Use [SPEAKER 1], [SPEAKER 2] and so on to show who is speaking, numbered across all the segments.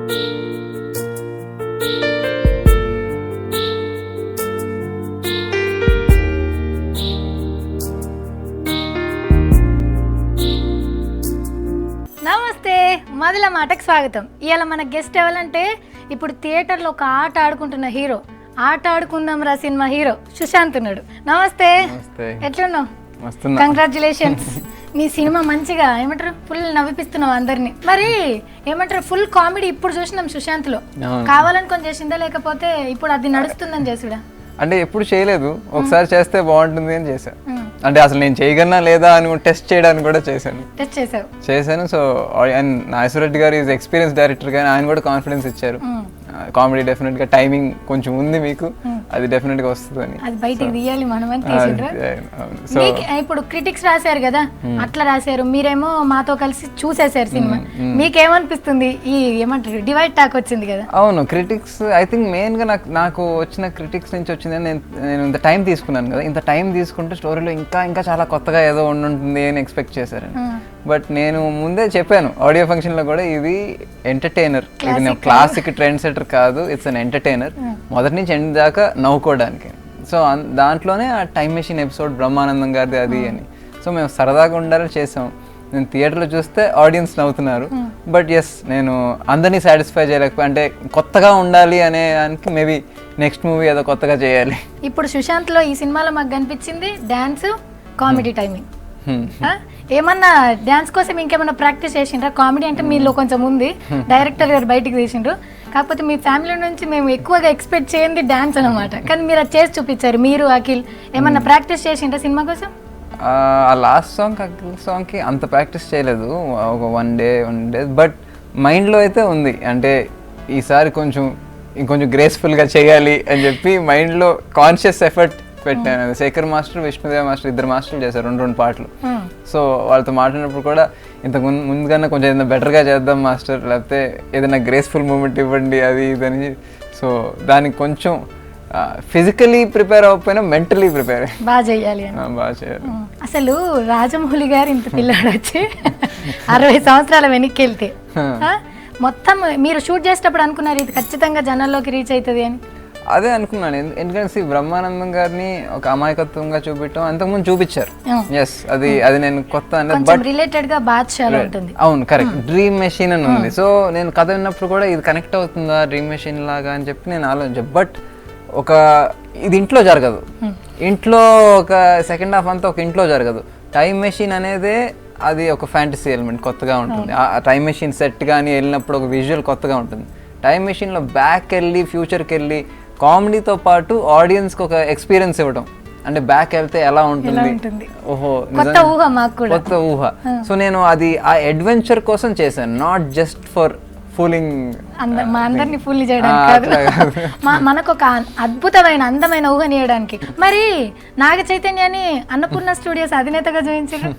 [SPEAKER 1] నమస్తే, మొదల మాటకు స్వాగతం. ఇవాళ మన గెస్ట్ ఎవరంటే ఇప్పుడు థియేటర్లో ఒక ఆట ఆడుకుంటున్న హీరో, ఆట ఆడుకుందాం రా సినిమా హీరో సుశాంత్ ఉన్నాడు. నమస్తే, ఎట్లున్నావు? కంగ్రాచులేషన్స్. నీ సినిమా మంచిగా ఏమంటారు ఫుల్ నవ్విపిస్తున్నావు అందరినీ. మరి ఏమంటారు ఫుల్ కామెడీ ఇప్పుడు చూసినాం సుశాంత్లో. కావాలనుకొని చేసిందా లేకపోతే ఇప్పుడు అది నడుస్తుందని చేసుడా?
[SPEAKER 2] అంటే ఎప్పుడు చేయలేదు, ఒకసారి చేస్తే బాగుంటుంది అని చేశాను. అంటే అసలు నేను చేయగలనా లేదా అని టెస్ట్ చేయడానికి కూడా చేశాను. సో అండ్ నాగేశ్వరరెడ్డి గారు ఈజ్ ఎక్స్పీరియన్స్ డైరెక్టర్, కానీ ఆయన కూడా కాన్ఫిడెన్స్ ఇచ్చారు. కామెడీ డెఫినెట్ గా టైమింగ్ కొంచెం ఉంది మీకు, అది డెఫినెట్ గా వస్తుందని.
[SPEAKER 1] అది బయటికి తీయాలి మనం అని తీసిండ్రా. సో ఇప్పుడు క్రిటిక్స్ రాశారు కదా, అట్లా రాశారు, మీరేమో మాతో కలిసి చూసేశారు సినిమా. మీకేమనిపిస్తుంది? ఈ ఏమంటారు డివైడ్ టాక్ వచ్చింది కదా.
[SPEAKER 2] అవును, క్రిటిక్స్ ఐ థింక్ మెయిన్ గా నాకు వచ్చిన క్రిటిక్స్ నుంచి వచ్చింది. నేను ఇంత టైం తీసుకున్నాను కదా, ఇంత టైం తీసుకుంటే స్టోరీలో ఇంకా చాలా కొత్తగా ఏదో ఉంటుంది అని ఎక్స్పెక్ట్ చేశారని. బట్ నేను ముందే చెప్పాను ఆడియో ఫంక్షన్ లో కూడా, ఇది ఎంటర్టైనర్, ఇది క్లాసిక్ ట్రెండ్ సెటర్ కాదు, ఇట్స్ అన్ ఎంటర్టైనర్. మొదటి నుంచి ఎండ్ దాకా నవ్వుకోవడానికి. సో దాంట్లోనే ఆ టైం మెషిన్ ఎపిసోడ్ బ్రహ్మానందం గారిది అది అని. సో మేము సరదాగా ఉండాలని చేసాం. నేను థియేటర్లో చూస్తే ఆడియన్స్ నవ్వుతున్నారు. బట్ ఎస్, నేను అందరినీ సాటిస్ఫై చేయలేకపోయి, అంటే కొత్తగా ఉండాలి అనే దానికి మేబీ నెక్స్ట్ మూవీ ఏదో కొత్తగా చేయాలి.
[SPEAKER 1] ఇప్పుడు సుశాంత్లో ఈ సినిమాలో మాకు కనిపించింది డాన్స్, కామెడీ టైమింగ్. ఏమన్నా డాన్స్ కోసం ఇంకేమన్నా ప్రాక్టీస్ చేసిండ్రా? కామెడీ అంటే మీలో కొంచెం ఉంది, డైరెక్టర్ గారు బయటికి తీసిండ్రు. కాకపోతే మీ ఫ్యామిలీ నుంచి మేము ఎక్కువగా ఎక్స్పెక్ట్ చేయండి డాన్స్ అనమాట, కానీ మీరు అది చేసి చూపించారు. మీరు అఖిల్ ఏమన్నా ప్రాక్టీస్ చేసిండ్రా సినిమా కోసం?
[SPEAKER 2] ఆ లాస్ట్ సాంగ్ అఖిల్ సాంగ్కి అంత ప్రాక్టీస్ చేయలేదు, ఒక వన్ డే బట్ మైండ్లో అయితే ఉంది. అంటే ఈసారి ఇంకొంచెం గ్రేస్ఫుల్గా చేయాలి అని చెప్పి మైండ్లో కాన్షియస్ ఎఫర్ట్ పెట్టాను. శేఖర్ మాస్టర్, విష్ణుదేవ మాస్టర్, ఇద్దరు మాస్టర్లు చేశారు రెండు పాటలు. సో వాళ్ళతో మాట్లాడినప్పుడు కూడా ఇంతకు ముందుకన్నా కొంచెం ఏదైనా బెటర్గా చేద్దాం మాస్టర్, లేకపోతే ఏదైనా గ్రేస్ఫుల్ మూమెంట్ ఇవ్వండి అది ఇదని. సో దానికి కొంచెం ఫిజికలీ ప్రిపేర్ అవ్వకపోయినా మెంటలీ ప్రిపేర్
[SPEAKER 1] బాగా చేయాలి. అసలు రాజమౌళి గారు ఇంత పిల్లాడు వచ్చి 60 సంవత్సరాల వెనక్కి వెళ్తే మొత్తం మీరు షూట్ చేసేటప్పుడు అనుకున్నారు ఇది ఖచ్చితంగా జనాల్లోకి రీచ్ అవుతుంది అని?
[SPEAKER 2] అదే అనుకున్నాను. ఎందుకంటే బ్రహ్మానందం గారిని ఒక అమాయకత్వంగా చూపించడం అంతకుముందు చూపించారు. ఎస్, అది నేను కొత్త
[SPEAKER 1] రిలేటెడ్ గా బాద్షాలో ఉంటుంది.
[SPEAKER 2] అవును, కరెక్ట్. డ్రీమ్ మెషిన్ అని ఉంది. సో నేను కథ విన్నప్పుడు కూడా ఇది కనెక్ట్ అవుతుందా డ్రీమ్ మెషిన్ లాగా అని చెప్పి నేను ఆలోచించాను. బట్ ఇది ఇంట్లో జరగదు. ఇంట్లో ఒక సెకండ్ హాఫ్ అంతా ఒక ఇంట్లో జరగదు. టైం మెషిన్ అనేదే అది ఒక ఫ్యాంటసీ ఎలిమెంట్, కొత్తగా ఉంటుంది. ఆ టైం మెషిన్ సెట్ కానీ వెళ్ళినప్పుడు ఒక విజువల్ కొత్తగా ఉంటుంది. టైం మెషిన్లో బ్యాక్ వెళ్ళి ఫ్యూచర్కి వెళ్ళి కామెడీతో పాటు ఆడియన్స్కి ఒక ఎక్స్పీరియన్స్ ఇవ్వడం. అంటే బ్యాక్ వెళ్తే ఎలా ఉంటుంది, ఓహో కొత్త ఊహ. సో నేను అది ఆ అడ్వెంచర్ కోసం చేశాను, నాట్ జస్ట్ ఫర్ ఫూలింగ్
[SPEAKER 1] మా అందరినీ ఫుల్ చేయడానికి కాదు, మనకు ఒక అద్భుతమైన అందమైన ఊహనియడానికి. మరి నాగ చైతన్యాన్ని అన్నపూర్ణ స్టూడియోస్ అధినేతగా చూపించారు.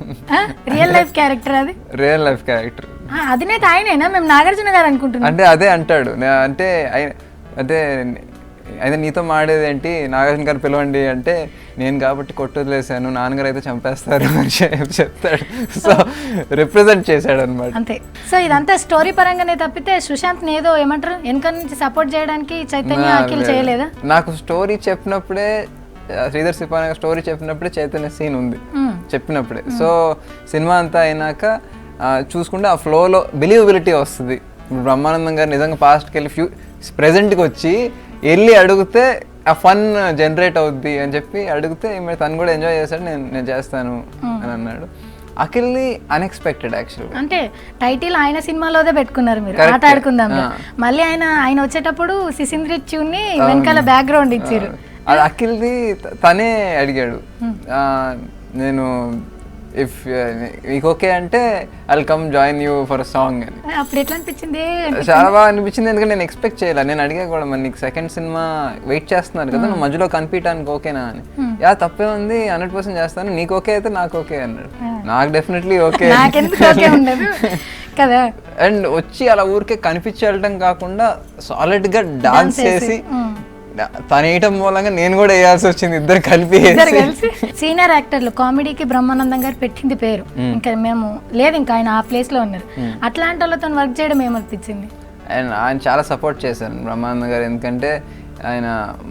[SPEAKER 1] రియల్ లైఫ్ క్యారెక్టర్, అది
[SPEAKER 2] రియల్ లైఫ్ క్యారెక్టర్.
[SPEAKER 1] అధినేత ఆయనేనా? మేము నాగార్జున గారు అనుకుంటున్నాం.
[SPEAKER 2] అంటే అదే అంటాడు. అయితే నీతో మాడేది ఏంటి, నాగార్జున గారు పిలవండి అంటే, నేను కాబట్టి కొట్టొదిలేసాను, నాన్నగారు అయితే చంపేస్తారు అని చెప్తాడు. సో రిప్రజెంట్ చేశాడు అనమాట.
[SPEAKER 1] అంతే. సో ఇదంతా స్టోరీ పరంగానే తప్పితే సుశాంత్ ఏదో ఏమంటారు వెనక నుంచి సపోర్ట్ చేయడానికి చైతన్య అఖిల్ చేయలేదా?
[SPEAKER 2] నాకు స్టోరీ చెప్పినప్పుడే, శ్రీధర్ సిపానా స్టోరీ చెప్పినప్పుడే చైతన్య సీన్ ఉంది చెప్పినప్పుడే. సో సినిమా అంతా అయినాక చూసుకుంటే ఆ ఫ్లోలో బిలీవబిలిటీ వస్తుంది. బ్రహ్మానందం గారు నిజంగా పాస్ట్కి వెళ్ళి ప్రెజెంట్కి వచ్చి వెళ్ళి అడిగితే ఆ ఫన్ జనరేట్ అవుద్ది అని చెప్పి అడిగితే తను కూడా ఎంజాయ్ చేశాడు. నేను చేస్తాను అని అన్నాడు. అఖిల్ని అన్ఎక్స్పెక్టెడ్ యాక్చువల్గా.
[SPEAKER 1] అంటే టైటిల్ ఆయన సినిమాలోదే పెట్టుకున్నారు మీరు, ఆట ఆడుకుందాం. మళ్ళీ ఆయన వచ్చేటప్పుడు సిసింద్రి ట్యూన్ని వెనకాల బ్యాక్గ్రౌండ్ ఇచ్చారు.
[SPEAKER 2] అది అఖిల్ది తనే అడిగాడు. నేను ఇఫ్ మీకు ఓకే అంటే I'll come join you for song అని.
[SPEAKER 1] అప్పుడు ఎట్లా అనిపించింది?
[SPEAKER 2] చాలా బాగా అనిపించింది. ఎందుకంటే నేను ఎక్స్పెక్ట్ చేయలే. నేను అడిగా కూడా, మరి నీకు సెకండ్ సినిమా వెయిట్ చేస్తున్నారు కదా, నువ్వు మధ్యలో కనిపించడానికి ఓకేనా అని. యా తప్పే ఉంది, 100% చేస్తాను, నీకు ఓకే అయితే నాకు ఓకే అన్నాడు. నాకు డెఫినెట్లీ ఓకే
[SPEAKER 1] కదా.
[SPEAKER 2] అండ్ వచ్చి అలా ఊరికే కనిపించి వెళ్ళడం కాకుండా సాలిడ్ గా డాన్స్ చేసి తను వేయటం మూలంగా నేను కూడా వేయాల్సి వచ్చింది. ఇద్దరు కలిపి
[SPEAKER 1] సీనియర్ యాక్టర్లు కామెడీకి బ్రహ్మానందం గారు పెట్టింది పేరు. ఇంకా మేము లేదు, ఇంకా ఆయన ఆ ప్లేస్ లో ఉన్నారు. అట్లాంటి వాళ్ళతో వర్క్ చేయడం ఏమనిపించింది?
[SPEAKER 2] అండ్ ఆయన చాలా సపోర్ట్ చేశారు బ్రహ్మానంద గారు. ఎందుకంటే ఆయన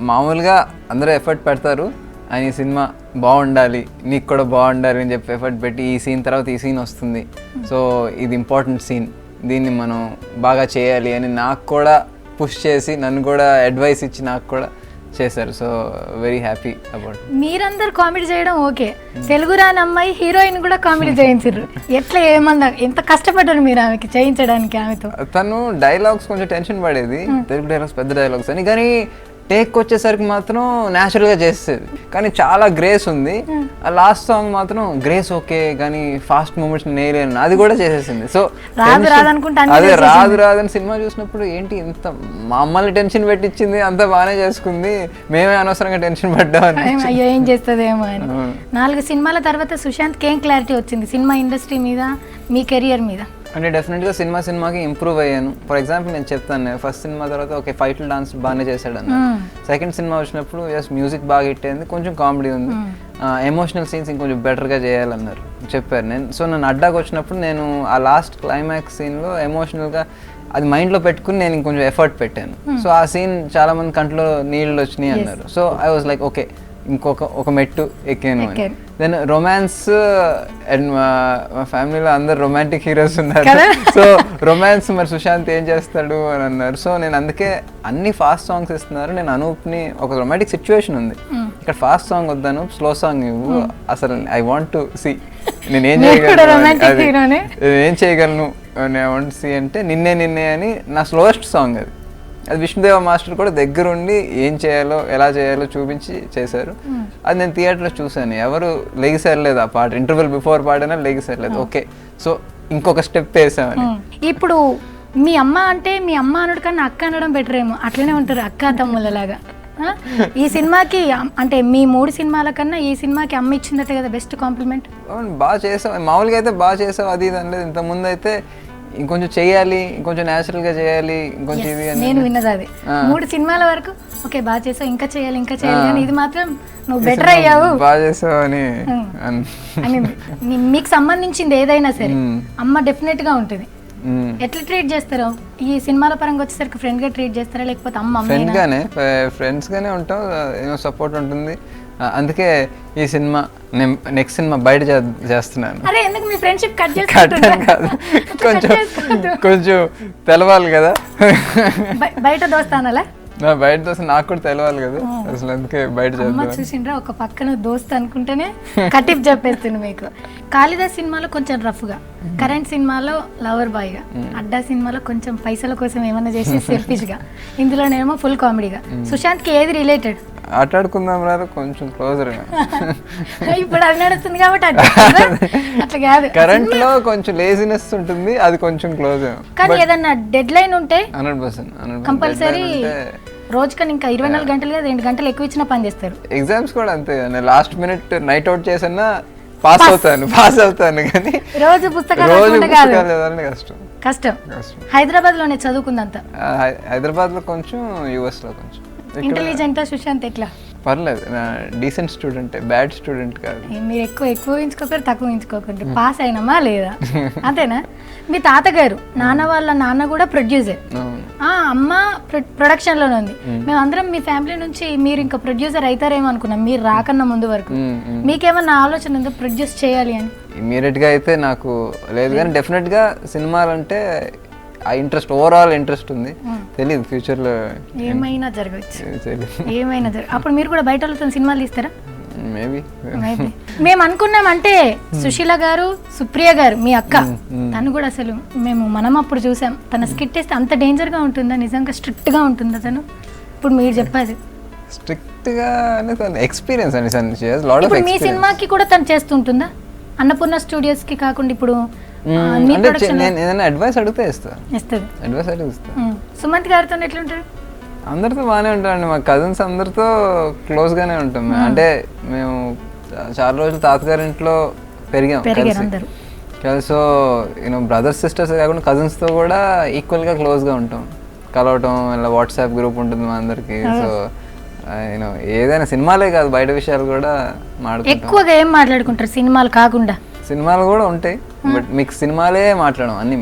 [SPEAKER 2] మామూలుగా అందరూ ఎఫర్ట్ పెడతారు, ఆయన ఈ సినిమా బాగుండాలి, నీకు కూడా బాగుండాలి అని చెప్పి ఎఫర్ట్ పెట్టి ఈ సీన్ తర్వాత ఈ సీన్ వస్తుంది, సో ఇది ఇంపార్టెంట్ సీన్, దీన్ని మనం బాగా చేయాలి అని నాకు కూడా పుష్ చేసి నన్ను కూడా అడ్వైస్ ఇచ్చి నాకు కూడా చేశారు. So very happy about.
[SPEAKER 1] మీరందరూ కామెడీ చేయడం ఓకే, తెలుగు రాని అమ్మాయి హీరోయిన్ కూడా కామెడీ చేయించారు. ఎట్లా ఏమన్నా ఎంత కష్టపడ్డారు మీరు ఆమెకి చేయించడానికి? ఆమెతో
[SPEAKER 2] తను డైలాగ్స్ కొంచెం టెన్షన్ పడేది, తెలుగు డైలాగ్స్ పెద్ద డైలాగ్స్ అని, కానీ టేక్ వచ్చేసరికి మాత్రం న్యాచురల్గా చేసేది. కానీ చాలా గ్రేస్ ఉంది. ఆ లాస్ట్ సాంగ్ మాత్రం గ్రేస్ ఓకే కానీ ఫాస్ట్ మూమెంట్స్ నేయలేను, అది కూడా చేసేసింది. సో అదే రాదని సినిమా చూసినప్పుడు ఏంటి ఇంత మమ్మల్ని టెన్షన్ పెట్టించింది, అంత బాగానే చేసుకుంది, మేమే అనవసరంగా టెన్షన్ పడ్డామని.
[SPEAKER 1] అయ్యో ఏం చేస్తుందేమో అని. 4 సినిమాల తర్వాత సుశాంత్కి ఏం క్లారిటీ వచ్చింది సినిమా ఇండస్ట్రీ మీద, మీ కెరియర్ మీద?
[SPEAKER 2] అంటే డెఫినెట్గా సినిమాకి ఇంప్రూవ్ అయ్యాను. ఫర్ ఎగ్జాంపుల్ నేను చెప్తాను, ఫస్ట్ సినిమా తర్వాత ఓకే ఫైట్లు డాన్స్ బాగానే చేశాడు అన్న, సెకండ్ సినిమా వచ్చినప్పుడు జస్ట్ మ్యూజిక్ బాగా హిట్ అయింది, కొంచెం కామెడీ ఉంది, ఎమోషనల్ సీన్స్ ఇంకొంచెం బెటర్గా చేయాలన్నారు చెప్పారు. నన్ను అడ్డాకి వచ్చినప్పుడు నేను ఆ లాస్ట్ క్లైమాక్స్ సీన్లో ఎమోషనల్గా అది మైండ్లో పెట్టుకుని నేను ఇంకొంచెం ఎఫర్ట్ పెట్టాను. సో ఆ సీన్ చాలా మంది కంట్లో నీళ్ళు వచ్చినాయి అన్నారు. So I was like okay ఒక మెట్టు ఎక్కాను అని. దెన్ రొమాన్స్, అండ్ మా ఫ్యామిలీలో అందరు రొమాంటిక్ హీరోస్ ఉన్నారు. సో రొమాన్స్ మరి సుశాంత్ ఏం చేస్తాడు అని అన్నారు. సో నేను అందుకే అన్ని ఫాస్ట్ సాంగ్స్ ఇస్తున్నారు, నేను అనూప్ని ఒక రొమాంటిక్ సిచ్యువేషన్ ఉంది, ఇక్కడ ఫాస్ట్ సాంగ్ వద్దాను స్లో సాంగ్ ఇవ్వు, అసలు ఐ వాంట్ టు సీ నేను ఏం చేయగలను ఐ వాంట్ సీ అంటే నిన్నే అని నా స్లోయెస్ట్ సాంగ్ అది విష్ణుదేవ మాస్టర్ కూడా దగ్గరుండి ఏం చేయాలో ఎలా చేయాలో చూపించి చేశారు. అది నేను థియేటర్లో చూశాను, ఎవరు లెగిసేరలేదు, ఆ పాట ఇంటర్వెల్ బిఫోర్ పాడినా లెగిసేరలేదు. ఓకే సో ఇంకొక స్టెప్ వేసామని.
[SPEAKER 1] ఇప్పుడు మీ అమ్మ అంటే మీ అమ్మ అనడు కన్నా అక్క అనడం బెటర్ ఏమో, అట్లనే ఉంటారు అక్క తమ్ముళ్ళలాగా. ఈ సినిమాకి అంటే మీ 3 సినిమాల కన్నా ఈ సినిమాకి అమ్మ ఇచ్చిందట కదా బెస్ట్ కాంప్లిమెంట్.
[SPEAKER 2] బాగా చేసావు, మామూలుగా అయితే బాగా చేసావు అది ఇది అనలేదు, ఇంతకుముందు అయితే ఇంకొంచెం చేయాలి, ఇంకొంచెం న్యాచురల్ గా చేయాలి, ఇంకొంచెం ఇది అని
[SPEAKER 1] నేను విన్నది అది. 3 సినిమాల వరకు ఓకే బాగా చేసావు, ఇంకా చేయాలి కానీ ఇది మాత్రం నువ్వు బెటర్ అయ్యావు,
[SPEAKER 2] బాగా చేసావు అని.
[SPEAKER 1] మీకు సంబంధించింది ఏదైనా సరే అమ్మ డెఫినెట్ గా ఉంటుంది. ఎట్లా ట్రీట్ చేస్తారో ఈ సినిమాల పరంగా వచ్చేసరికి ఫ్రెండ్ గా ట్రీట్ చేస్తారా లేకపోతే అమ్మ
[SPEAKER 2] ఫ్రెండ్స్ గానే ఉంటాం, సపోర్ట్ ఉంటుంది. అందుకే ఈ సినిమా నెక్స్ట్ సినిమా బయట చేస్తున్నాను. కాదు, కొంచెం తెలవాలి కదా,
[SPEAKER 1] బయట దోస్తానలా
[SPEAKER 2] బయట దోస్త నాకు కూడా తెలవాలి కదా, అసలు అందుకే బయట
[SPEAKER 1] చూసిండ్రా ఒక పక్కన దోస్త్ అనుకుంటేనే కటిప్ చెప్పేస్తుంది మీకు. కాళిదాస్ సినిమాలో కొంచెం రఫ్ గా, కరెంట్ సినిమాలో లవర్ బాయ్ గా, అడ్డా సినిమాలో కొంచెం పైసల కోసం ఏమన్నా చేసి సెల్ఫిష్ గా, ఇందులోనేమో ఫుల్ కామెడీగా. సుశాంత్ కి ఏది రిలేటెడ్?
[SPEAKER 2] ఆటాడుకుందాం రా కొంచెం క్లోజర్.
[SPEAKER 1] ఇప్పుడు అది నడుస్తుంది కాబట్టి అట్లా కాదు,
[SPEAKER 2] కరెంట్ లో కొంచెం లేజినెస్ ఉంటుంది, అది కొంచెం క్లోజ్.
[SPEAKER 1] కానీ ఏదన్నా డెడ్ లైన్ ఉంటే
[SPEAKER 2] 100%
[SPEAKER 1] కంపల్సరీ రోజుకని ఇంకా 24 గంటలు 2 గంటలు ఎక్కువ ఇచ్చినా పని చేస్తారు.
[SPEAKER 2] ఎగ్జామ్స్ కూడా అంతే, లాస్ట్ మినిట్ నైట్ అవుట్ చేసినా పాస్ అవుతాను కానీ
[SPEAKER 1] రోజు పుస్తకాలు కష్టం. హైదరాబాద్ లోనే చదువుకుందంతా.
[SPEAKER 2] హైదరాబాద్ లో కొంచెం, యుఎస్ లో కొంచెం.
[SPEAKER 1] ఇంటెలిజెంట్ సుశాంత్ ఎట్లా?
[SPEAKER 2] పర్లేదు, డీసెంట్ స్టూడెంట్, బ్యాడ్ స్టూడెంట్ కాదు.
[SPEAKER 1] మీరు ఎక్కువ ఊహించుకోకండి, తక్కువ ఊహించుకోకండి, పాస్ అయినామా లేదా అంతేనా? మీ తాతగారు నాన్న వాళ్ళ నాన్న కూడా ప్రొడ్యూసర్, అమ్మ ప్రొడక్షన్ లోనే ఉంది. మేమందరం మీ ఫ్యామిలీ నుంచి మీరు ఇంకా ప్రొడ్యూసర్ అవుతారేమో అనుకున్నాం మీరు రాకన్నా ముందు వరకు. మీకేమన్నా ఆలోచన ఉందో ప్రొడ్యూస్ చేయాలి అని?
[SPEAKER 2] ఇమీడియట్ గా అయితే నాకు లేదు, కానీ డెఫినెట్ గా సినిమాలంటే ఆ ఇంట్రెస్ట్, ఓవరాల్ ఇంట్రెస్ట్ ఉంది. తెలియదు ఫ్యూచర్ లో
[SPEAKER 1] ఏమైనా జరగచ్చు, ఏమైనా అప్పుడు మీరు కూడా బయట వాళ్ళతో సినిమాలు తీస్తారా?
[SPEAKER 2] మేబీ
[SPEAKER 1] మేము అనుకున్నామంటే సుశీల గారు, సుప్రియ గారు మీ అక్క, తను కూడా అసలు మనం అప్పుడు చూసాం, తన స్కిట్ వేస్తే అంత డేంజర్ గా ఉంటుందా, నిజంగా స్ట్రిక్ట్ గా ఉంటుందా తను? ఇప్పుడు మీరు చెప్పాలి
[SPEAKER 2] స్ట్రిక్ట్ గా ఎక్స్పీరియన్స్ అని.
[SPEAKER 1] ఇప్పుడు మీ సినిమాకి కూడా తను చేస్తుంటుందా? అన్నపూర్ణ స్టూడియోస్ కి కాకుండా ఇప్పుడు
[SPEAKER 2] ఏదైనా అడ్వైస్ అడిగితే అడ్వైస్ అడిగిస్తా.
[SPEAKER 1] సుమంత్ గారితో ఎట్లుంటారు?
[SPEAKER 2] అందరితో బాగానే ఉంటామండి, మా కజిన్స్ అందరితో క్లోజ్ గానే ఉంటాం. అంటే మేము చాలా రోజులు తాతగారి ఇంట్లో పెరిగాం కలిసి. సో బ్రదర్స్ సిస్టర్స్ కాకుండా కజిన్స్ తో కూడా ఈక్వల్ గా క్లోజ్ గా ఉంటాం, కలవటం, ఇలా వాట్సాప్ గ్రూప్ ఉంటుంది మా అందరికి. సో ఏదైనా సినిమాలే కాదు బయట విషయాలు కూడా మాట్లాడుకుంటాం.
[SPEAKER 1] ఎక్కువగా ఏం మాట్లాడుకుంటారు సినిమాలు కాకుండా?
[SPEAKER 2] సినిమాలు కూడా ఉంటాయి, బట్ మిక్స్ సినిమాలే మాట్లాడడం, అన్ని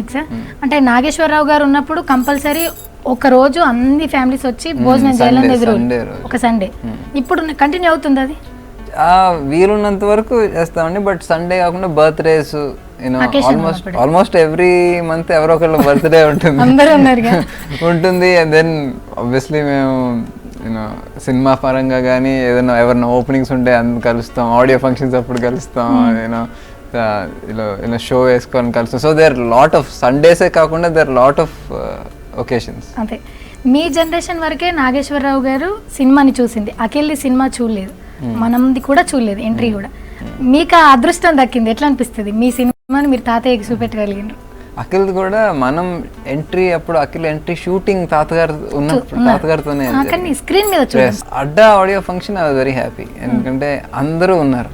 [SPEAKER 2] మిక్స్.
[SPEAKER 1] అంటే నాగేశ్వరరావు గారు ఉన్నప్పుడు కంపల్సరీ ఒక రోజు అన్ని ఫ్యామిలీస్ వచ్చి భోజనం చేయాలని ఎదురు ఒక సండే. ఇప్పుడు కంటిన్యూ అవుతుంది అది?
[SPEAKER 2] వీలున్నంత వరకు చేస్తామండి, బట్ సండే కాకుండా బర్త్డేస్, ఆల్మోస్ట్ ఎవ్రీ మంత్ ఎవరో ఒకళ్ళు బర్త్డే ఉంటుంది ఉంటుంది. అండ్ దెన్ ఆబ్వియస్లీ మేము సినిమా పరంగా కానీ ఏదైనా ఎవరైనా ఓపెనింగ్స్ ఉంటే అందుకు కలుస్తాం, ఆడియో ఫంక్షన్స్ అప్పుడు కలుస్తాం, ఇలా షో వేసుకొని కలుస్తాం. సో దేర్ లాట్ ఆఫ్ సండేసే కాకుండా దేర్ లాట్ ఆఫ్ ఒకేషన్స్.
[SPEAKER 1] అంతే. మీ జనరేషన్ వరకే నాగేశ్వరరావు గారు సినిమాని చూసింది, అఖిల్ది సినిమా చూడలేదు, మనది కూడా చూడలేదు, ఎంట్రీ కూడా. మీకు ఆ అదృష్టం దక్కింది, ఎట్లా అనిపిస్తుంది మీ సినిమాని మీరు తాతయ్యకి చూపెట్టగలిగినారు?
[SPEAKER 2] అఖిల్ కూడా మనం ఎంట్రీ అప్పుడు, అఖిల్ ఎంట్రీ షూటింగ్ తాతగారితోనే
[SPEAKER 1] స్క్రీన్ మీద
[SPEAKER 2] Adda audio function. I was very happy, ఎందుకంటే అందరూ ఉన్నారు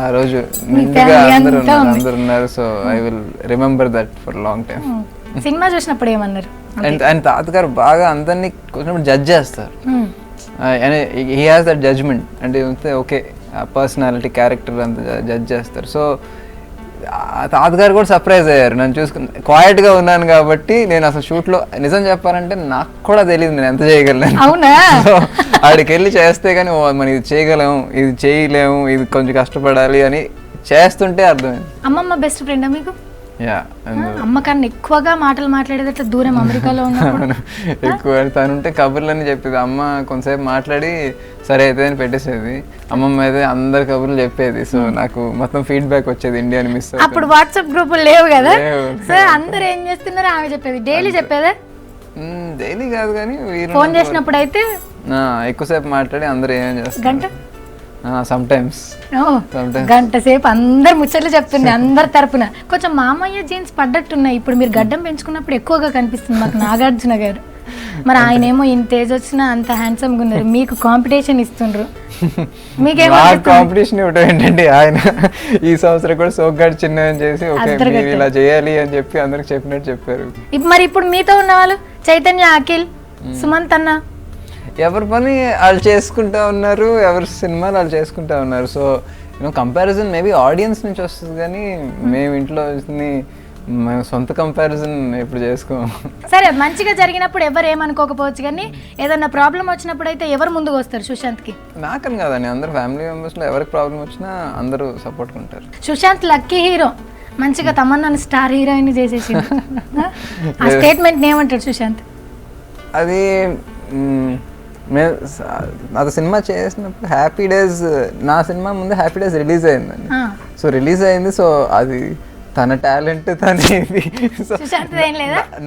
[SPEAKER 2] ఆ రోజు, నిండుగా అందరూ ఉన్నారు. So I will remember that for long time.
[SPEAKER 1] Cinema చూసినప్పుడు ఏమన్నారు?
[SPEAKER 2] అండ్ తాతగారు బాగా అందరినీ కొంచెం జడ్జ్ చేస్తారు, హీ హాస్ దట్ జడ్జ్మెంట్. అంటే ఓకే పర్సనాలిటీ, క్యారెక్టర్ అంత జడ్జ్ చేస్తారు. సో తాతగారు కూడా సర్ప్రైజ్ అయ్యారు నన్ను చూసుకుని. క్వైట్గా ఉన్నాను కాబట్టి నేను అసలు షూట్లో నిజం చెప్పాలంటే నాకు కూడా తెలియదు నేను ఎంత చేయగలను. సో ఆడికి వెళ్ళి చేస్తే కానీ మనం ఇది చేయగలము, ఇది చేయలేము, ఇది కొంచెం కష్టపడాలి అని చేస్తుంటే అర్థమైంది.
[SPEAKER 1] అమ్మమ్మ బెస్ట్ ఫ్రెండా మీకు?
[SPEAKER 2] అమ్మ
[SPEAKER 1] కన్నా ఎక్కువగా మాటలు మాట్లాడేది అట్లా దూరం అమెరికాలో
[SPEAKER 2] ఎక్కువ తనుంటే కబుర్లని చెప్పేది. అమ్మ కొంతసేపు మాట్లాడి సరే అయితే అని పెట్టేసేది, అమ్మమ్మ అయితే అందరు కబుర్లు చెప్పేది. సో నాకు మొత్తం ఫీడ్బ్యాక్ వచ్చేది ఇండియాని మిస్.
[SPEAKER 1] అప్పుడు వాట్సాప్ గ్రూపులు లేవు కదా, సో అందరు ఏం చేస్తున్నారో ఆమె చెప్పేది. డైలీ చెప్పేదా?
[SPEAKER 2] డైలీ కాదు కానీ
[SPEAKER 1] ఫోన్ చేసినప్పుడు అయితే
[SPEAKER 2] ఎక్కువసేపు మాట్లాడి అందరు ఏమేం చేస్తారు.
[SPEAKER 1] గంట
[SPEAKER 2] గంట
[SPEAKER 1] సేపు అందరు ముచ్చట్లు చెప్తున్నాయి అందరి తరపున. కొంచెం మామయ్య జీన్స్ పడ్డట్టున్నాయి. ఇప్పుడు మీరు గడ్డం పెంచుకున్నప్పుడు ఎక్కువగా కనిపిస్తుంది మాకు నాగార్జున గారు. మరి ఆయన ఏమో ఇంత ఏజ్ వచ్చినా అంత హ్యాండ్సమ్ గా ఉన్నారు, మీకు కాంపిటీషన్ ఇస్తుండ్రు. మీకేమో
[SPEAKER 2] కాంపిటీషన్ ఇవ్వడం ఏంటండి, ఆయన ఈ సంవత్సరం కూడా సోగ్గాడు చిన్న చేసి ఇలా చేయాలి అని చెప్పి అందరికి చెప్పినట్టు చెప్పారు.
[SPEAKER 1] మరి ఇప్పుడు మీతో ఉన్న వాళ్ళు చైతన్య, అఖిల్, సుమంత్ అన్న
[SPEAKER 2] ఎవరి పని వాళ్ళు చేసుకుంటా ఉన్నారు, ఎవరి సినిమాలు వాళ్ళు చేసుకుంటా ఉన్నారు. సో కంపారిజన్ మేబీ ఆడియన్స్ నుంచి వస్తుంది, కానీ మేము ఇంట్లో మేము సొంత కంపారిజన్ ఎప్పుడు చేసుకోము.
[SPEAKER 1] సరే, మంచిగా జరిగినప్పుడు ఎవరు ఏమనుకోకపోవచ్చు, కానీ ఏదన్నా ప్రాబ్లం వచ్చినప్పుడు అయితే ఎవరు ముందుకు వస్తారు సుశాంత్కి?
[SPEAKER 2] నాకని కాదండి, అందరు ఫ్యామిలీ మెంబర్స్లో ఎవరికి ప్రాబ్లం వచ్చినా అందరూ సపోర్ట్ ఉంటారు.
[SPEAKER 1] సుశాంత్ లక్కీ హీరో, మంచిగా తమన్నాను స్టార్ హీరోయిన్ చేసేసి. ఆ స్టేట్మెంట్ ఏమంటాడు సుశాంత్?
[SPEAKER 2] అది అది సినిమా చేసినప్పుడు హ్యాపీ డేస్, నా సినిమా ముందు హ్యాపీ డేస్ రిలీజ్ అయిందండి. సో రిలీజ్ అయింది, సో అది తన టాలెంట్ తనేది.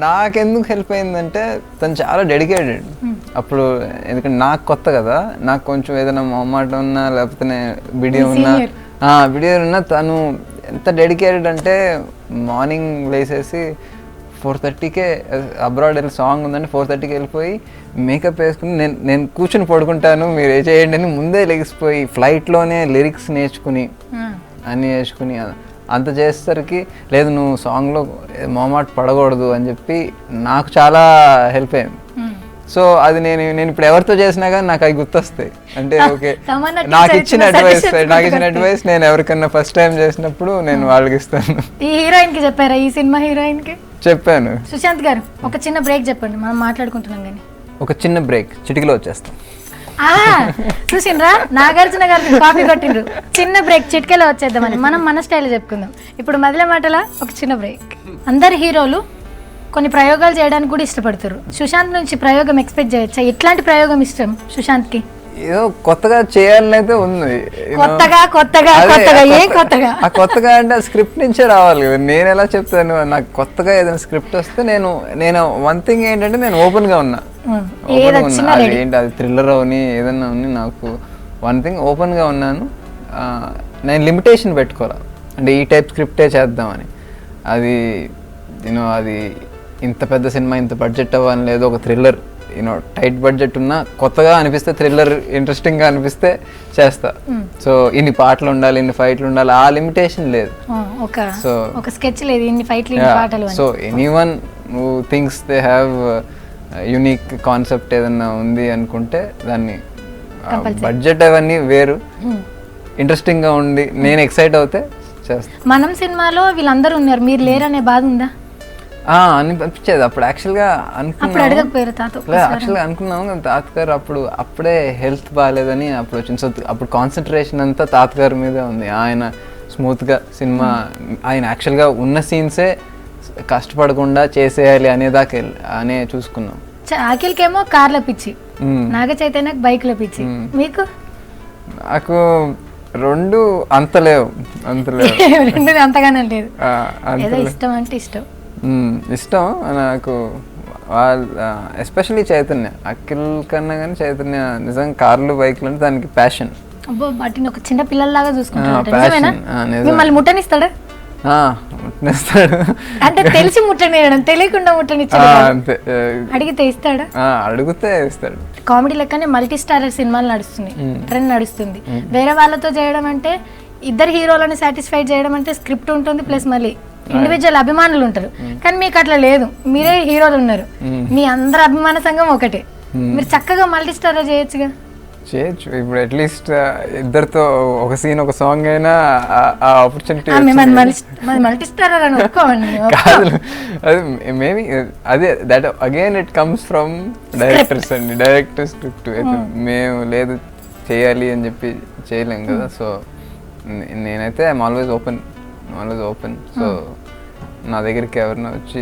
[SPEAKER 2] నాకెందుకు హెల్ప్ అయిందంటే తను చాలా డెడికేటెడ్ అప్పుడు, ఎందుకంటే నాకు కొత్త కదా, నాకు కొంచెం ఏదైనా మొహమాట ఉన్నా లేకపోతే వీడియో ఉన్నా తను ఎంత డెడికేటెడ్ అంటే మార్నింగ్ లేసేసి 4:30కే అబ్రాడ్ వెళ్ళి సాంగ్ ఉందంటే 4:30కి వెళ్ళిపోయి మేకప్ వేసుకుని నేను కూర్చొని పడుకుంటాను మీరు ఏ చేయండి అని ముందే లెగిసిపోయి ఫ్లైట్లోనే లిరిక్స్ నేర్చుకుని అన్నీ నేర్చుకుని అంత చేసేసరికి లేదు నువ్వు సాంగ్లో మొహమాట పడకూడదు అని చెప్పి నాకు చాలా హెల్ప్ అయింది. సో అది నేను ఇప్పుడు ఎవరితో చేసినా కానీ నాకు అవి గుర్తొస్తాయి. అంటే ఓకే నాకు ఇచ్చిన అడ్వైస్ నేను ఎవరికన్నా ఫస్ట్ టైం చేసినప్పుడు నేను వాళ్ళకి ఇస్తాను.
[SPEAKER 1] ఈ హీరోయిన్ కి చెప్పారా? ఈ సినిమా హీరోయిన్ కి
[SPEAKER 2] చెప్పాను.
[SPEAKER 1] సుశాంత్ గారు ఒక చిన్న బ్రేక్ చెప్పండి, మనం మాట్లాడుకుంటున్నాం కానీ.
[SPEAKER 2] ఒక చిన్న బ్రేక్, చిటికలో వచ్చేస్తాం.
[SPEAKER 1] చూసిండ్రా, నాగార్జున గారికి కాపీ కొట్టిండ్రు. చిన్న బ్రేక్, చిటికలో వచ్చేద్దామని. మనం మన స్టైల్ చెప్పుకుందాం. ఇప్పుడు మొదల మాటల ఒక చిన్న బ్రేక్. అందరు హీరోలు కొన్ని ప్రయోగాలు చేయడానికి కూడా ఇష్టపడతారు. సుశాంత్ నుంచి ప్రయోగం ఎక్స్పెక్ట్ చేయొచ్చా? ఎట్లాంటి ప్రయోగం ఇష్టం సుశాంత్ కి?
[SPEAKER 2] ఏదో కొత్తగా చేయాలని అయితే ఉంది.
[SPEAKER 1] కొత్తగా ఏం కొత్తగా?
[SPEAKER 2] ఆ కొత్తగా అంటే స్క్రిప్ట్ నుంచే రావాలి కదా. నేను ఎలా చెప్తాను, నాకు కొత్తగా ఏదైనా స్క్రిప్ట్ వస్తే నేను వన్ థింగ్ ఏంటంటే నేను ఓపెన్ గా ఉన్నా. ఏంటి అది థ్రిల్లర్ అవని ఏదన్నా ఉని, నాకు వన్ థింగ్ ఓపెన్ గా ఉన్నాను. నేను లిమిటేషన్ పెట్టుకోరా, అంటే ఈ టైప్ స్క్రిప్టే చేద్దామని. అది అది ఇంత పెద్ద సినిమా ఇంత బడ్జెట్ అవ్వని లేదు, ఒక థ్రిల్లర్ టైట్ బడ్జెట్ ఉన్నా కొత్తగా అనిపిస్తే, థ్రిల్లర్ ఇంట్రెస్టింగ్గా అనిపిస్తే చేస్తా. సో ఇన్ని పాటలు ఉండాలి, ఇన్ని ఫైట్లు ఉండాలి, ఆ లిమిటేషన్ లేదు.
[SPEAKER 1] సో ఒక స్కెచ్ లేదు, ఇన్ని ఫైట్లు ఇన్ని పాటలు.
[SPEAKER 2] So anyone who thinks they have unique concept ఏదన్నా ఉంది అనుకుంటే దాన్ని బడ్జెట్ అవన్నీ వేరు, ఇంట్రెస్టింగ్గా ఉండి నేను ఎక్సైట్ అవుతే చేస్తాం.
[SPEAKER 1] మనం సినిమాలో వీళ్ళందరూ ఉన్నారు, మీరు లేరనే బాధ ఉందా?
[SPEAKER 2] అనిపించేది అప్పుడు. యాక్చువల్గా
[SPEAKER 1] అప్పుడు అడగకపోయారు తాత?
[SPEAKER 2] యాక్చువల్గా అనుకున్నాము కానీ తాతగారు అప్పుడే హెల్త్ బాగాలేదని అప్పుడు వచ్చింది. సో అప్పుడు కాన్సన్ట్రేషన్ అంతా తాతగారి మీదే ఉంది. ఆయన స్మూత్గా సినిమా, ఆయన యాక్చువల్గా ఉన్న సీన్సే కష్టపడకుండా చేసేయాలి అనే చూసుకున్నాం.
[SPEAKER 1] అఖిల్కేమో కార్ల పిచ్చి, నాగ చైతన్యకి బైక్ల పిచ్చి, మీకు?
[SPEAKER 2] నాకు రెండు అంతలేవు
[SPEAKER 1] రెండు అంతగానే లేదు, ఏదో ఇష్టం అంటే ఇష్టం.
[SPEAKER 2] ఇష్టం నాకు వాళ్ళ, ఎస్పెషల్లీ చైతన్య. అఖిల్ కన్నా కానీ చైతన్య నిజంగా కార్లు బైక్లు అంటే దానికి ప్యాషన్.
[SPEAKER 1] అబ్బో, వాటిని ఒక చిన్న పిల్లల్లాగా చూసుకుంటాడు. నిజమేనా? మిమ్మల్ని ముట్టనిస్తాడా?
[SPEAKER 2] ముట్టనిస్తాడు.
[SPEAKER 1] అంటే తెలిసి ముట్టనియడం, తెలియకుండా ముట్టనిచ్చాడు.
[SPEAKER 2] అంతే.
[SPEAKER 1] అడిగితే ఇస్తాడా?
[SPEAKER 2] అడిగితే ఇస్తాడు.
[SPEAKER 1] కామెడీ లెక్కనే మల్టీ స్టారర్ సినిమాలు నడుస్తున్నాయి, ట్రెండ్ నడుస్తుంది. వేరే వాళ్ళతో చేయడం అంటే, ఇద్దరు హీరోలను సాటిస్ఫై చేయడం అంటే స్క్రిప్ట్ ఉంటుంది, ప్లస్ మళ్ళీ ఇండివిజువల్ అభిమానులు ఉంటారు. కానీ మీకు అట్లా లేదు, మీరే హీరోలు ఉన్నారు, మీ అందరు అభిమాన సంఘం ఒకటే. మీరు చక్కగా మల్టీ స్టారర్ చేయొచ్చుగా.
[SPEAKER 2] చేయొచ్చు. ఇప్పుడు అట్లీస్ట్ ఇద్దరితో ఒక సీన్, ఒక సాంగ్ అయినా ఆపర్చునిటీ.
[SPEAKER 1] మల్టీ స్టారర్ అని ఒప్పుకోండి.
[SPEAKER 2] అది మేబీ అదే that again it comes from directors అండి. డైరెక్టర్ స్క్రిప్ట్ మేము లేదు చేయాలి అని చెప్పి చేయలేం కదా. సో నేనైతే ఐఎమ్ ఆల్వేస్ ఓపెన్. సో నా దగ్గరికి ఎవరైనా వచ్చి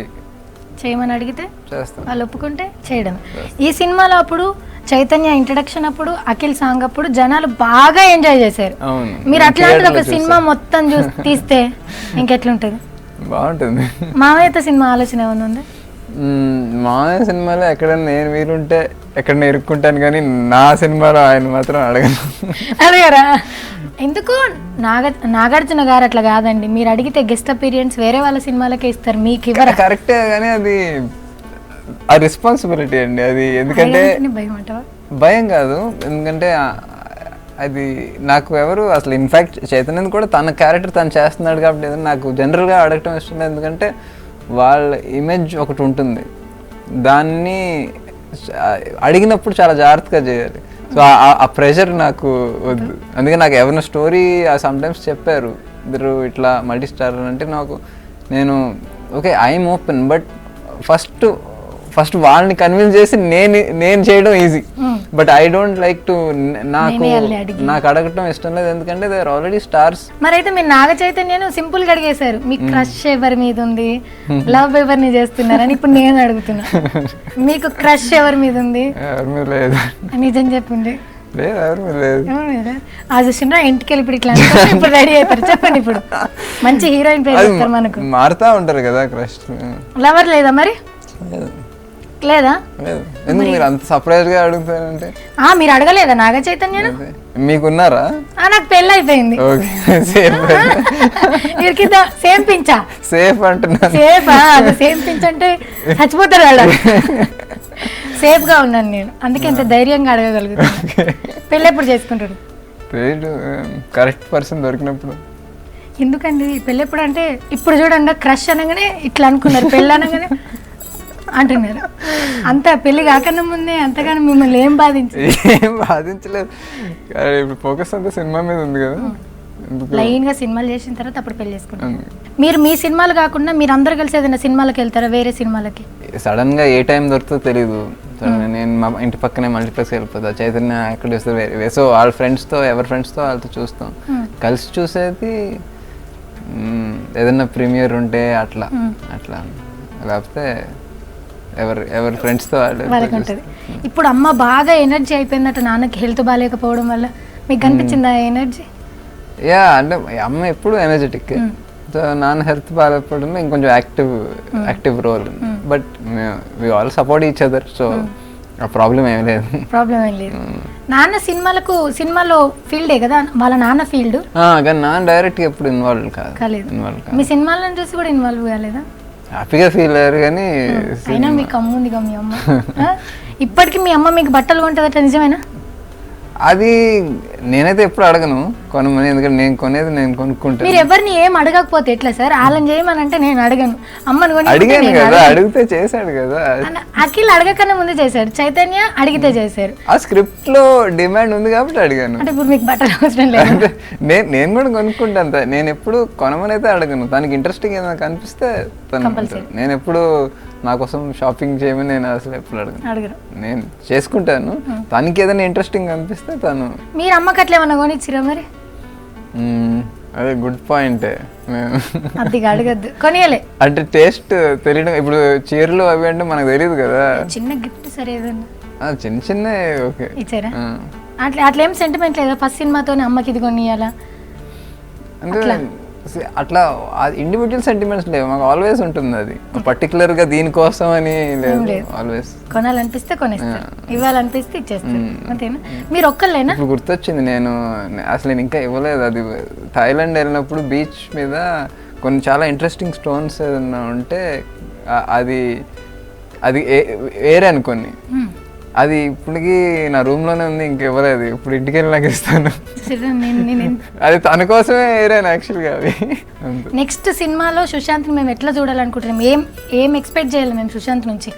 [SPEAKER 1] చేయమని అడిగితే
[SPEAKER 2] చేస్తాం,
[SPEAKER 1] వాళ్ళు ఒప్పుకుంటే చేయడం. ఈ సినిమాలో అప్పుడు చైతన్య ఇంట్రడక్షన్ అప్పుడు, అఖిల్ సాంగ్ అప్పుడు జనాలు బాగా ఎంజాయ్ చేశారు. మీరు అట్లాంటిది ఒక సినిమా మొత్తం తీస్తే ఇంకెట్లుంటది?
[SPEAKER 2] బాగుంటుంది.
[SPEAKER 1] మామయ్యతో సినిమా ఆలోచన ఏమైనా ఉందా?
[SPEAKER 2] మామయ్య సినిమాలో ఎక్కడైనా నేను మీరుంటే ఎక్కడైనా ఇరుక్కుంటాను, కానీ నా సినిమాలో ఆయన మాత్రం అడగను.
[SPEAKER 1] అడగరా? ఎందుకు? నాగార్జున గారు అట్లా కాదండి, మీరు అడిగితే గెస్ట్ అపీరియన్స్ వేరే వాళ్ళ సినిమాలకే ఇస్తారు, మీకు ఇవ్వరు.
[SPEAKER 2] కరెక్టే, కానీ అది ఆ రెస్పాన్సిబిలిటీ అండి అది. ఎందుకంటే భయం కాదు, ఎందుకంటే అది నాకు ఎవరు అసలు, ఇన్ఫ్యాక్ట్ చైతన్య కూడా తన క్యారెక్టర్ తను చేస్తున్నాడు కాబట్టి నాకు జనరల్గా అడగటం ఇష్టం లేదు. ఎందుకంటే వాళ్ళ ఇమేజ్ ఒకటి ఉంటుంది, దాన్ని అడిగినప్పుడు చాలా జాగ్రత్తగా చేయాలి. సో ఆ ప్రెషర్ నాకు వద్దు. అందుకే నాకు ఎవరైనా స్టోరీ సమ్టైమ్స్ చెప్పారు ఇద్దరు ఇట్లా మల్టీ స్టార్ అంటే, నేను okay I'm open, but first వాళ్ళని కన్విన్స్ చేసి నేను చేయడం easy. But I don't like to, నాకు అడగటం ఇష్టం లేదు, ఎందుకంటే దే ఆర్ ఆల్రెడీ స్టార్స్.
[SPEAKER 1] మరి అయితే మీరు నాగ చైతన్యను సింపుల్ గా అడిగేశారు, మీ క్రష్ ఎవరి మీద ఉంది, లవ్ ఎవరిని చేస్తున్నారని. ఇప్పుడు నేను అడుగుతున్నా, మీకు క్రష్ ఎవరి మీద ఉంది?
[SPEAKER 2] ఎవరి మీద లేదు.
[SPEAKER 1] నిజం చెప్పండి.
[SPEAKER 2] లేదు, ఎవరి మీద లేదు.
[SPEAKER 1] ఆ చూసినా ఇంటికి వెళ్ళి ఇప్పుడు ఇట్లా ఇప్పుడు రెడీ అయిపోయారు. చెప్పండి, ఇప్పుడు మంచి హీరోయిన్ పేరు చెప్తారు మనకు.
[SPEAKER 2] మారుతా ఉంటారు కదా క్రష్.
[SPEAKER 1] లవర్ లేదా మరి? లేదా?
[SPEAKER 2] ఎందుకు మీరు అంత సర్ప్రైజ్ గా అడుగుతారంటే?
[SPEAKER 1] మీరు అడగలేదా నాగ చైతన్య?
[SPEAKER 2] మీకున్నారా?
[SPEAKER 1] నాకు పెళ్ళి అయిపోయింది. సేమ్ పించా?
[SPEAKER 2] సేఫ్ అంటున్నా.
[SPEAKER 1] సేమ్ పించ్ అంటే చచ్చిపోతారు వాళ్ళు. సేఫ్ గా ఉన్నాను నేను, అందుకే ఎంత ధైర్యంగా అడగగలుగుతాను. పెళ్ళి ఎప్పుడు చేసుకుంటారు?
[SPEAKER 2] కరెక్ట్ పర్సన్ దొరికినప్పుడు.
[SPEAKER 1] ఎందుకండి పెళ్ళి ఎప్పుడు అంటే? ఇప్పుడు చూడండి, క్రష్ అనగానే ఇట్లా అనుకున్నారు, పెళ్ళి అనగానే అంటున్నారు. అంత పెళ్లి కాకన్నా ముందే అంతగానో మిమ్మల్ని ఏం
[SPEAKER 2] బాధించలేదు. ఇప్పుడు ఫోకస్ అంతా సినిమా మీద ఉంది కదా.
[SPEAKER 1] లైన్ గా సినిమాలు చేసిన తర్వాత అప్పుడు పెళ్లి చేసుకుంటారు. మీరు మీ సినిమాలు కాకుండా మీరు అందరు కలిసి ఏదైనా సినిమాలకు వెళ్తారా, వేరే సినిమాలకి?
[SPEAKER 2] సడన్ గా ఏ టైం దొరుకుతుందో తెలీదు. నేను మా ఇంటి పక్కనే మల్టీప్లెక్స్ వెళ్ళిపోతా, చైతన్య ఎక్కడ చూస్తే వేరే. సో వాళ్ళ ఫ్రెండ్స్తో, ఎవరి ఫ్రెండ్స్తో వాళ్ళతో చూస్తాం. కలిసి చూసేది ఏదైనా ప్రీమియర్ ఉంటే అట్లా, లేకపోతే ఎవరి ఫ్రెండ్స్తో
[SPEAKER 1] వాళ్ళకి ఉంటుంది. ఇప్పుడు అమ్మ బాగా ఎనర్జీ అయిపోయిందట, నాన్నకి హెల్త్ బాగాలేకపోవడం వల్ల. మీకు కనిపించిందా ఎనర్జీ?
[SPEAKER 2] అంటే అమ్మ ఎప్పుడు ఎనర్జెటిక్. సో నాన్న హెల్త్ బాగాలేకపోవడం ఇంకొంచెం active role. But we all support each other. So ఆ ప్రాబ్లం ఏం లేదు.
[SPEAKER 1] నాన్న సినిమాలో ఫీల్డే కదా వాళ్ళ నాన్న ఫీల్డ్,
[SPEAKER 2] కానీ నాన్న డైరెక్ట్ ఎప్పుడు ఇన్వాల్వ్ కాలేదు.
[SPEAKER 1] మీ సినిమాలను చూసి కూడా ఇన్వాల్వ్ కాలేదా?
[SPEAKER 2] హ్యాపీగా ఫీల్ అయ్యారు. కానీ
[SPEAKER 1] అయినా మీకు అమ్మ ఉందిగా, మీ అమ్మ ఇప్పటికీ మీ అమ్మ మీకు బట్టలు కొంటుందట, నిజమేనా?
[SPEAKER 2] అది నేనైతే ఎప్పుడు అడగను కొనమని, ఎందుకంటే నేను కొనేది నేను కొనుక్కుంటాను.
[SPEAKER 1] మీరు ఎవరిని ఏం అడగకపోతే ఎట్లా సార్? వాళ్ళని చేయమని అంటే నేను అడగను, అమ్మని కొని
[SPEAKER 2] అడిగాను కదా, అడిగితే చేశాడు కదా.
[SPEAKER 1] అఖిల్ అడగకన్నా ముందే చేశాడు, చైతన్య అడిగితే చేశారు.
[SPEAKER 2] ఆ స్క్రిప్ట్ లో డిమాండ్ ఉంది కాబట్టి అడిగాను.
[SPEAKER 1] అంటే ఇప్పుడు మీకు బట్టలు అవసరం లేదు.
[SPEAKER 2] అంటే నేను కూడా కొనుక్కుంటాను. నేను ఎప్పుడు కొనమని అయితే అడగను. తనకి ఇంట్రెస్టింగ్ ఏదైనా కనిపిస్తే తను, నేను ఎప్పుడు నా కోసం షాపింగ్ చేయమని నేను అసలు ఎప్పుడు అడగను. నేను చేసుకుంటాను, తనకి ఏదైనా ఇంట్రెస్టింగ్ అనిపిస్తే తను.
[SPEAKER 1] మీరు అమ్మకి అట్లా ఏమన్నా కొనిచ్చిరా మరి?
[SPEAKER 2] అదే గుడ్ పాయింట్.
[SPEAKER 1] అది అడగద్దు, కొనియలే
[SPEAKER 2] అంటే టేస్ట్ తెలియడం. ఇప్పుడు చీరలు అవి అంటే మనకు తెలియదు కదా.
[SPEAKER 1] చిన్న గిఫ్ట్ సరే ఏదన్నా
[SPEAKER 2] చిన్న చిన్న ఓకే
[SPEAKER 1] ఇచ్చారా? అట్లా ఏం సెంటిమెంట్ లేదా ఫస్ట్ సినిమాతోనే అమ్మకి ఇది కొనియాలా
[SPEAKER 2] అంటే? అట్లా ఇండివిజువల్ సెంటిమెంట్స్ లేవు, మాకు ఆల్వేస్ ఉంటుంది అది. పర్టికులర్ గా దీనికోసం అని లేదు, ఆల్వేస్
[SPEAKER 1] కొనాలనిపిస్తే కొనేస్తారు, ఇవ్వాలనిపిస్తే ఇచ్చేస్తారు, అంతేనా? మీరు ఒక్కళ్ళేనా?
[SPEAKER 2] ఇప్పుడు గుర్తొచ్చింది, నేను అసలు నేను ఇంకా ఇవ్వలేదు. అది థాయిలాండ్ వెళ్ళినప్పుడు బీచ్ మీద కొన్ని చాలా ఇంట్రెస్టింగ్ స్టోన్స్ ఏదన్నా ఉంటే అది అది వేరే అనుకోని, అది ఇప్పటికి నా రూమ్ లోనే ఉంది, ఇంకెవ్వలేదు. ఇప్పుడు ఇంటికి వెళ్ళి నాకు ఇస్తాను. అది తన కోసమే ఏరాను యాక్చువల్గా అవి.
[SPEAKER 1] నెక్స్ట్ సినిమాలో సుశాంత్ని మేము ఎట్లా చూడాలనుకుంటున్నాం? ఏం ఎక్స్పెక్ట్ చేయాలి మేము సుశాంత్ నుంచి?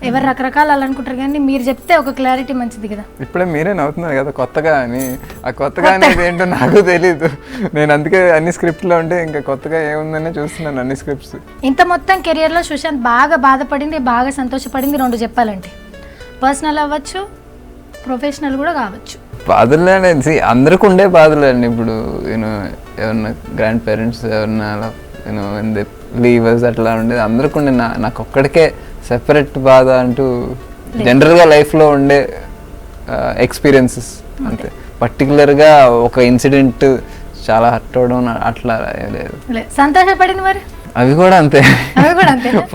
[SPEAKER 1] ఎవరు రకరకాలు అనుకుంటారు, కానీ మీరు చెప్తే ఒక క్లారిటీ మంచిది కదా.
[SPEAKER 2] ఇప్పుడే మీరే నవ్వుతున్నారు కదా కొత్తగా అని. ఆ కొత్తగా అనేది ఏంటో నాకు తెలీదు. నేను అందుకే అన్ని స్క్రిప్ట్లో ఉంటే ఇంకా కొత్తగా ఏముందనే చూస్తున్నాను అన్ని స్క్రిప్ట్స్.
[SPEAKER 1] ఇంత మొత్తం కెరియర్లో సుశాంత్ బాగా బాధపడింది, బాగా సంతోషపడింది రెండు చెప్పాలంటే? పర్సనల్ అవ్వచ్చు, ప్రొఫెషనల్ కూడా కావచ్చు.
[SPEAKER 2] బాధలు అనేది అందరికి ఉండే బాధలు అండి. ఇప్పుడు యూనో ఎవరన్నా గ్రాండ్ పేరెంట్స్ ఎవరన్నా అలా యూనో లీవర్స్ అట్లా ఉండేది అందరికి ఉండే. నాకు ఒక్కడికే సెపరేట్ బాధ అంటూ జనరల్గా లైఫ్లో ఉండే ఎక్స్పీరియన్సెస్ అంతే. పర్టికులర్గా ఒక ఇన్సిడెంట్ చాలా హర్ట్ అవడం అట్లా లేదు.
[SPEAKER 1] సంతోషపడింది మరి?
[SPEAKER 2] అవి కూడా అంతే,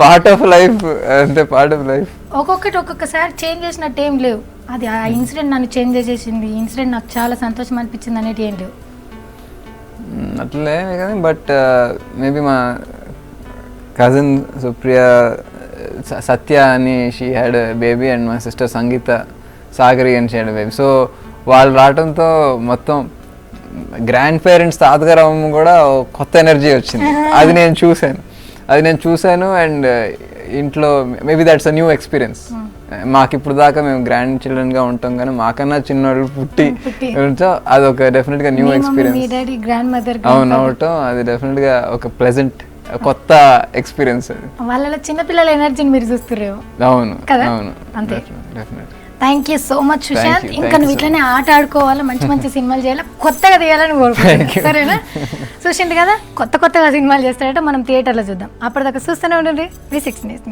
[SPEAKER 2] పార్ట్ ఆఫ్ లైఫ్ అంతే, పార్ట్ ఆఫ్ లైఫ్.
[SPEAKER 1] ఒక్కొక్కసారి చేంజ్ చేసినట్టు ఏం లేవు. అది ఆ ఇన్సిడెంట్ నన్ను చేంజ్ చేసేసింది, ఇన్సిడెంట్ నాకు చాలా సంతోషం అనిపించింది అనేది ఏం లేవు.
[SPEAKER 2] అట్లే కానీ బట్ మేబీ మా కజిన్ సుప్రియ సత్య అని షీ హ్యాడ్ బేబీ అండ్ మా సిస్టర్ సంగీత సాగరి అని షీ హ్యాడ్ బేబీ. సో వాళ్ళు రావడంతో మొత్తం గ్రాండ్ పేరెంట్స్ తాతగారు అమ్మమ్మ కూడా కొత్త ఎనర్జీ వచ్చింది. అది నేను చూశాను అండ్ ఇంట్లో maybe that's a new experience. మాకు ఇప్పుడు దాకా మేము గ్రాండ్ చిల్డ్రన్గా ఉంటాం కానీ మాకన్నా చిన్నవాళ్ళు పుట్టి అదొక డెఫినెట్గా న్యూ ఎక్స్పీరియన్స్. అవును అవటం అది డెఫినెట్గా ఒక ప్లెజెంట్ కొత్త ఎక్స్పీరియన్స్. అది
[SPEAKER 1] వాళ్ళ చిన్నపిల్లల ఎనర్జీని మీరు చూస్తున్నారు.
[SPEAKER 2] అవును
[SPEAKER 1] కదా,
[SPEAKER 2] అవును
[SPEAKER 1] అంతే. Thank you so much Sushant. ఇంకా నువ్వు ఇట్లనే ఆట ఆడుకోవాలి, మంచి మంచి సినిమాలు చేయాలి, కొత్తగా తీయాలని కోరుకుంటున్నాను, సరేనా? చూసిండు కదా కొత్తగా సినిమాలు చేస్తాడట, మనం థియేటర్లో చూద్దాం. అప్పటిదాకా చూస్తూనే ఉండండి V6 News.